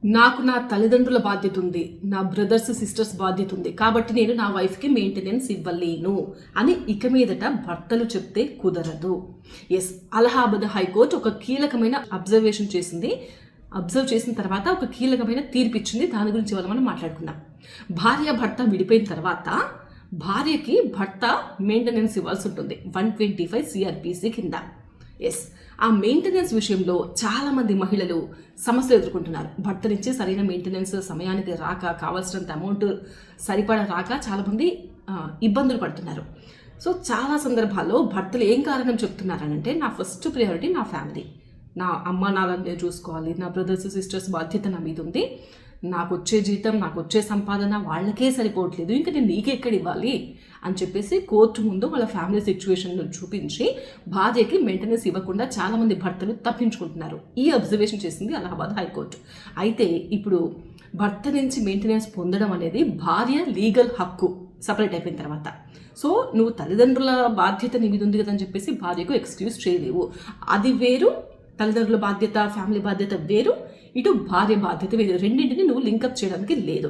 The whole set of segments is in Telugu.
నాకు నా తల్లిదండ్రుల బాధ్యత ఉంది, నా బ్రదర్స్ సిస్టర్స్ బాధ్యత ఉంది, కాబట్టి నేను నా వైఫ్కి మెయింటెనెన్స్ ఇవ్వలేను అని ఇక మీదట భర్తలు చెప్తే కుదరదు. ఎస్, అలహాబాద్ హైకోర్టు ఒక కీలకమైన అబ్జర్వేషన్ చేసింది. అబ్జర్వ్ చేసిన తర్వాత ఒక కీలకమైన తీర్పు ఇచ్చింది. దాని గురించి మనం మాట్లాడుకుందాం. భార్య భర్త విడిపోయిన తర్వాత భార్యకి భర్త మెయింటెనెన్స్ ఇవ్వాల్సి ఉంటుంది 125 CRPC కింద. ఎస్, ఆ మెయింటెనెన్స్ విషయంలో చాలామంది మహిళలు సమస్యలు ఎదుర్కొంటున్నారు. భర్త నుంచి సరైన మెయింటెనెన్స్ సమయానికి రాక, కావాల్సినంత అమౌంట్ సరిపడా రాక చాలామంది ఇబ్బందులు పడుతున్నారు. సో చాలా సందర్భాల్లో భర్తలు ఏం కారణం చెప్తున్నారనంటే, నా ఫస్ట్ ప్రయారిటీ నా ఫ్యామిలీ, నా అమ్మ నాన్నని నేను చూసుకోవాలి, నా బ్రదర్స్ సిస్టర్స్ బాధ్యత నా మీద ఉంది, నాకు వచ్చే జీతం, నాకు వచ్చే సంపాదన వాళ్ళకే సరిపోవట్లేదు, ఇంకా నేను నీకెక్కడ ఇవ్వాలి అని చెప్పేసి కోర్టు ముందు వాళ్ళ ఫ్యామిలీ సిచ్యువేషన్ను చూపించి భార్యకి మెయింటెనెన్స్ ఇవ్వకుండా చాలామంది భర్తలు తప్పించుకుంటున్నారు. ఈ అబ్జర్వేషన్ చేసింది అలహాబాద్ హైకోర్టు. అయితే ఇప్పుడు భర్త నుంచి మెయింటెనెన్స్ పొందడం అనేది భార్య లీగల్ హక్కు సపరేట్ అయిపోయిన తర్వాత. సో నువ్వు తల్లిదండ్రుల బాధ్యత నీ మీద ఉంది కదని చెప్పేసి భార్యకు ఎక్స్క్యూజ్ చేయలేవు. అది వేరు, తల్లిదండ్రుల బాధ్యత ఫ్యామిలీ బాధ్యత వేరు, ఇటు భార్య బాధ్యత వేరు. రెండింటిని నువ్వు లింకప్ చేయడానికి లేదు.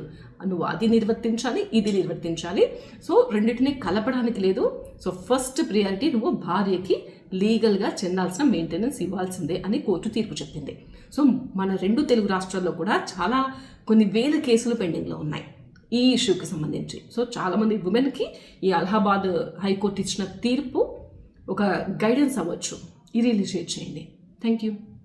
నువ్వు అది నిర్వర్తించాలి, ఇది నిర్వర్తించాలి. సో రెండింటిని కలపడానికి లేదు. సో ఫస్ట్ ప్రియారిటీ నువ్వు భార్యకి లీగల్గా చెందాల్సిన మెయింటెనెన్స్ ఇవ్వాల్సిందే అని కోర్టు తీర్పు చెప్పింది. సో మన 2 తెలుగు రాష్ట్రాల్లో కూడా కొన్ని వేల కేసులు పెండింగ్లో ఉన్నాయి ఈ ఇష్యూకి సంబంధించి. సో చాలామంది ఉమెన్కి ఈ అలహాబాద్ హైకోర్టు ఇచ్చిన తీర్పు ఒక గైడెన్స్ అవ్వచ్చు. ఈ రియల్లీ షేర్ చేయండి. Thank you.